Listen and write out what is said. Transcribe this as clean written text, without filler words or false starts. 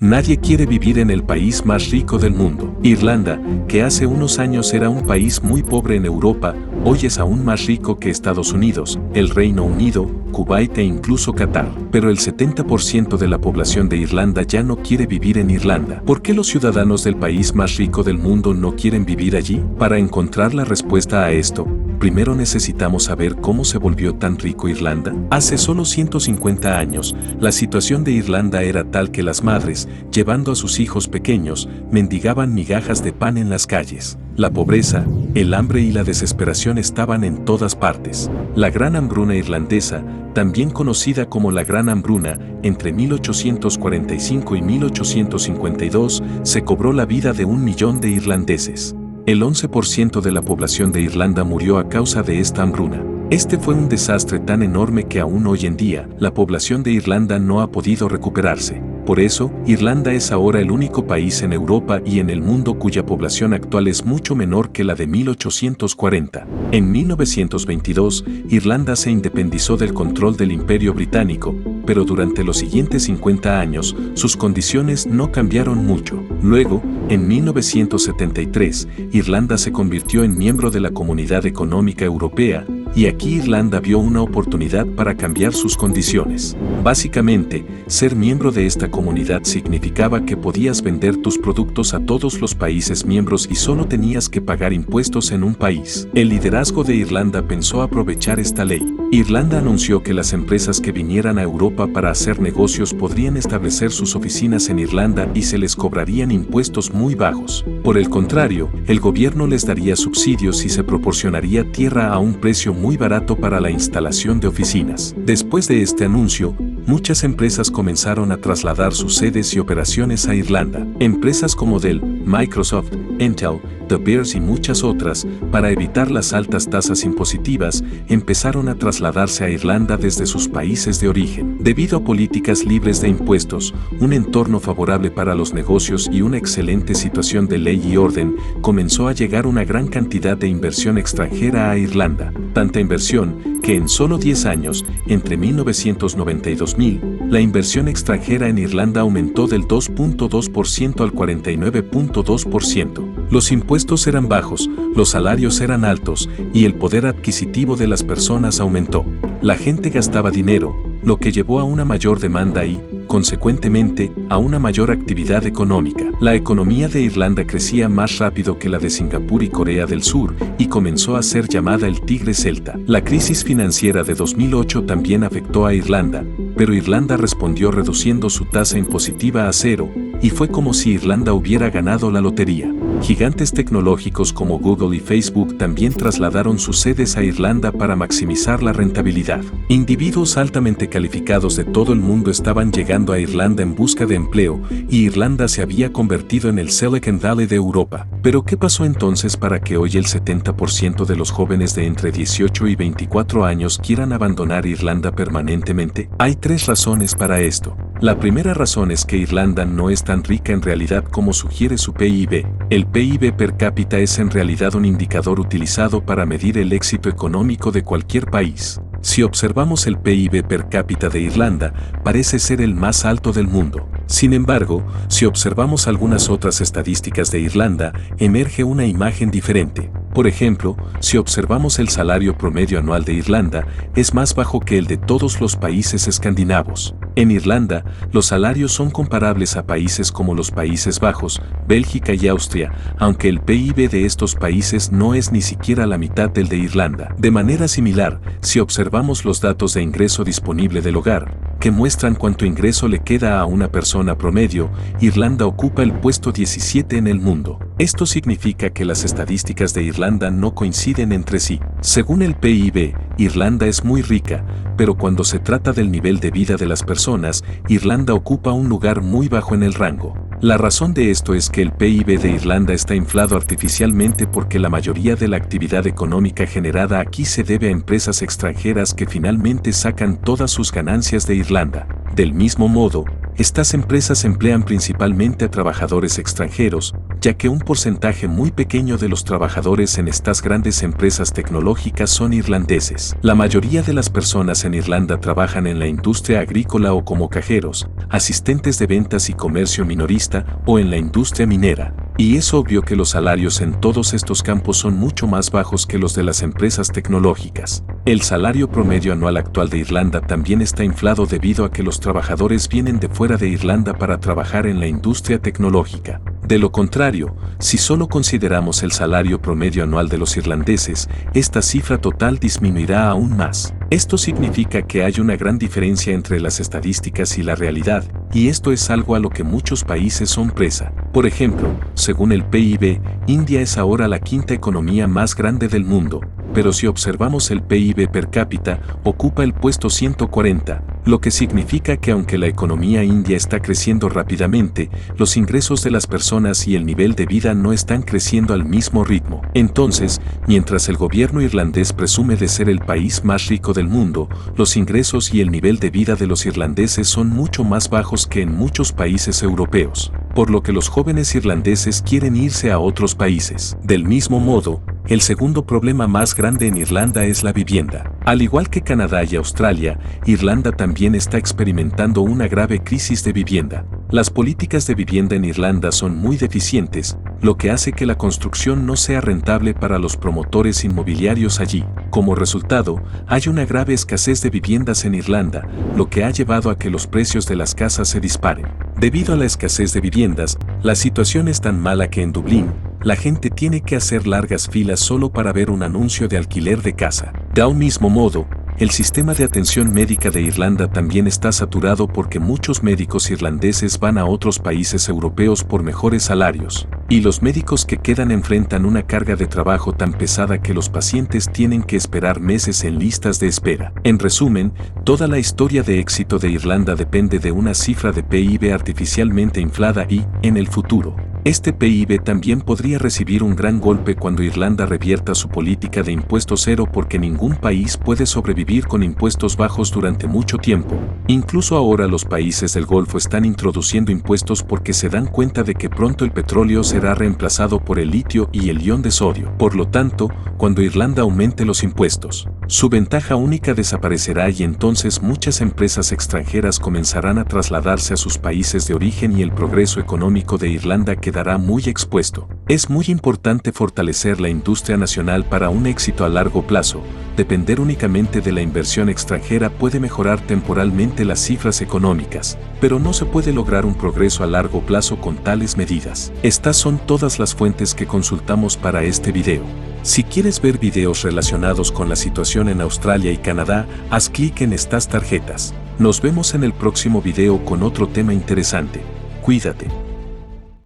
Nadie quiere vivir en el país más rico del mundo. Irlanda, que hace unos años era un país muy pobre en Europa, hoy es aún más rico que Estados Unidos, el Reino Unido, Kuwait e incluso Qatar. Pero el 70% de la población de Irlanda ya no quiere vivir en Irlanda. ¿Por qué los ciudadanos del país más rico del mundo no quieren vivir allí? Para encontrar la respuesta a esto, primero necesitamos saber cómo se volvió tan rico Irlanda. Hace solo 150 años, la situación de Irlanda era tal que las madres, llevando a sus hijos pequeños, mendigaban migajas de pan en las calles. La pobreza, el hambre y la desesperación estaban en todas partes. La Gran Hambruna Irlandesa, también conocida como la Gran Hambruna, entre 1845 y 1852, se cobró la vida de 1 millón de irlandeses. El 11% de la población de Irlanda murió a causa de esta hambruna. Este fue un desastre tan enorme que aún hoy en día, la población de Irlanda no ha podido recuperarse. Por eso, Irlanda es ahora el único país en Europa y en el mundo cuya población actual es mucho menor que la de 1840. En 1922, Irlanda se independizó del control del Imperio Británico, pero durante los siguientes 50 años, sus condiciones no cambiaron mucho. Luego, en 1973, Irlanda se convirtió en miembro de la Comunidad Económica Europea, y aquí Irlanda vio una oportunidad para cambiar sus condiciones. Básicamente, ser miembro de esta comunidad significaba que podías vender tus productos a todos los países miembros y solo tenías que pagar impuestos en un país. El liderazgo de Irlanda pensó aprovechar esta ley. Irlanda anunció que las empresas que vinieran a Europa para hacer negocios podrían establecer sus oficinas en Irlanda y se les cobrarían impuestos muy bajos. Por el contrario, el gobierno les daría subsidios y se proporcionaría tierra a un precio muy barato para la instalación de oficinas. Después de este anuncio, muchas empresas comenzaron a trasladar sus sedes y operaciones a Irlanda. Empresas como Dell, Microsoft, Intel, De Beers y muchas otras, para evitar las altas tasas impositivas, empezaron a trasladarse a Irlanda desde sus países de origen. Debido a políticas libres de impuestos, un entorno favorable para los negocios y una excelente situación de ley y orden, comenzó a llegar una gran cantidad de inversión extranjera a Irlanda. Tanta inversión que en solo 10 años, entre 1990 y 2000, la inversión extranjera en Irlanda aumentó del 2.2% al 49.2%. Los impuestos eran bajos, los salarios eran altos y el poder adquisitivo de las personas aumentó. La gente gastaba dinero, lo que llevó a una mayor demanda y, consecuentemente, a una mayor actividad económica. La economía de Irlanda crecía más rápido que la de Singapur y Corea del Sur y comenzó a ser llamada el Tigre Celta. La crisis financiera de 2008 también afectó a Irlanda, pero Irlanda respondió reduciendo su tasa impositiva a 0, y fue como si Irlanda hubiera ganado la lotería. Gigantes tecnológicos como Google y Facebook también trasladaron sus sedes a Irlanda para maximizar la rentabilidad. Individuos altamente calificados de todo el mundo estaban llegando a Irlanda en busca de empleo y Irlanda se había convertido en el Silicon Valley de Europa. Pero ¿qué pasó entonces para que hoy el 70% de los jóvenes de entre 18 y 24 años quieran abandonar Irlanda permanentemente? Hay 3 razones para esto. La primera razón es que Irlanda no es tan rica en realidad como sugiere su PIB. El PIB per cápita es en realidad un indicador utilizado para medir el éxito económico de cualquier país. Si observamos el PIB per cápita de Irlanda, parece ser el más alto del mundo. Sin embargo, si observamos algunas otras estadísticas de Irlanda, emerge una imagen diferente. Por ejemplo, si observamos el salario promedio anual de Irlanda, es más bajo que el de todos los países escandinavos. En Irlanda, los salarios son comparables a países como los Países Bajos, Bélgica y Austria, aunque el PIB de estos países no es ni siquiera la mitad del de Irlanda. De manera similar, si observamos los datos de ingreso disponible del hogar, que muestran cuánto ingreso le queda a una persona promedio, Irlanda ocupa el puesto 17 en el mundo. Esto significa que las estadísticas de Irlanda no coinciden entre sí. Según el PIB, Irlanda es muy rica, pero cuando se trata del nivel de vida de las personas, Irlanda ocupa un lugar muy bajo en el rango. La razón de esto es que el PIB de Irlanda está inflado artificialmente porque la mayoría de la actividad económica generada aquí se debe a empresas extranjeras que finalmente sacan todas sus ganancias de Irlanda. Del mismo modo, estas empresas emplean principalmente a trabajadores extranjeros, ya que un porcentaje muy pequeño de los trabajadores en estas grandes empresas tecnológicas son irlandeses. La mayoría de las personas en Irlanda trabajan en la industria agrícola o como cajeros, asistentes de ventas y comercio minorista o en la industria minera. Y es obvio que los salarios en todos estos campos son mucho más bajos que los de las empresas tecnológicas. El salario promedio anual actual de Irlanda también está inflado debido a que los trabajadores vienen de fuera de Irlanda para trabajar en la industria tecnológica. De lo contrario, si solo consideramos el salario promedio anual de los irlandeses, esta cifra total disminuirá aún más. Esto significa que hay una gran diferencia entre las estadísticas y la realidad, y esto es algo a lo que muchos países son presa. Por ejemplo, según el PIB, India es ahora la quinta economía más grande del mundo, pero si observamos el PIB per cápita, ocupa el puesto 140, lo que significa que aunque la economía india está creciendo rápidamente, los ingresos de las personas y el nivel de vida no están creciendo al mismo ritmo. Entonces, mientras el gobierno irlandés presume de ser el país más rico del mundo, los ingresos y el nivel de vida de los irlandeses son mucho más bajos que en muchos países europeos, por lo que los jóvenes irlandeses quieren irse a otros países. Del mismo modo, el segundo problema más grande en Irlanda es la vivienda. Al igual que Canadá y Australia, Irlanda también está experimentando una grave crisis de vivienda. Las políticas de vivienda en Irlanda son muy deficientes, lo que hace que la construcción no sea rentable para los promotores inmobiliarios allí. Como resultado, hay una grave escasez de viviendas en Irlanda, lo que ha llevado a que los precios de las casas se disparen. Debido a la escasez de viviendas, la situación es tan mala que en Dublín, la gente tiene que hacer largas filas solo para ver un anuncio de alquiler de casa. De un mismo modo, el sistema de atención médica de Irlanda también está saturado porque muchos médicos irlandeses van a otros países europeos por mejores salarios, y los médicos que quedan enfrentan una carga de trabajo tan pesada que los pacientes tienen que esperar meses en listas de espera. En resumen, toda la historia de éxito de Irlanda depende de una cifra de PIB artificialmente inflada y, en el futuro, este PIB también podría recibir un gran golpe cuando Irlanda revierta su política de impuesto cero porque ningún país puede sobrevivir con impuestos bajos durante mucho tiempo. Incluso ahora los países del Golfo están introduciendo impuestos porque se dan cuenta de que pronto el petróleo será reemplazado por el litio y el ion de sodio. Por lo tanto, cuando Irlanda aumente los impuestos, su ventaja única desaparecerá y entonces muchas empresas extranjeras comenzarán a trasladarse a sus países de origen y el progreso económico de Irlanda quedará muy expuesto. Es muy importante fortalecer la industria nacional para un éxito a largo plazo. Depender únicamente de la inversión extranjera puede mejorar temporalmente las cifras económicas, pero no se puede lograr un progreso a largo plazo con tales medidas. Estas son todas las fuentes que consultamos para este video. Si quieres ver videos relacionados con la situación en Australia y Canadá, haz clic en estas tarjetas. Nos vemos en el próximo video con otro tema interesante. Cuídate.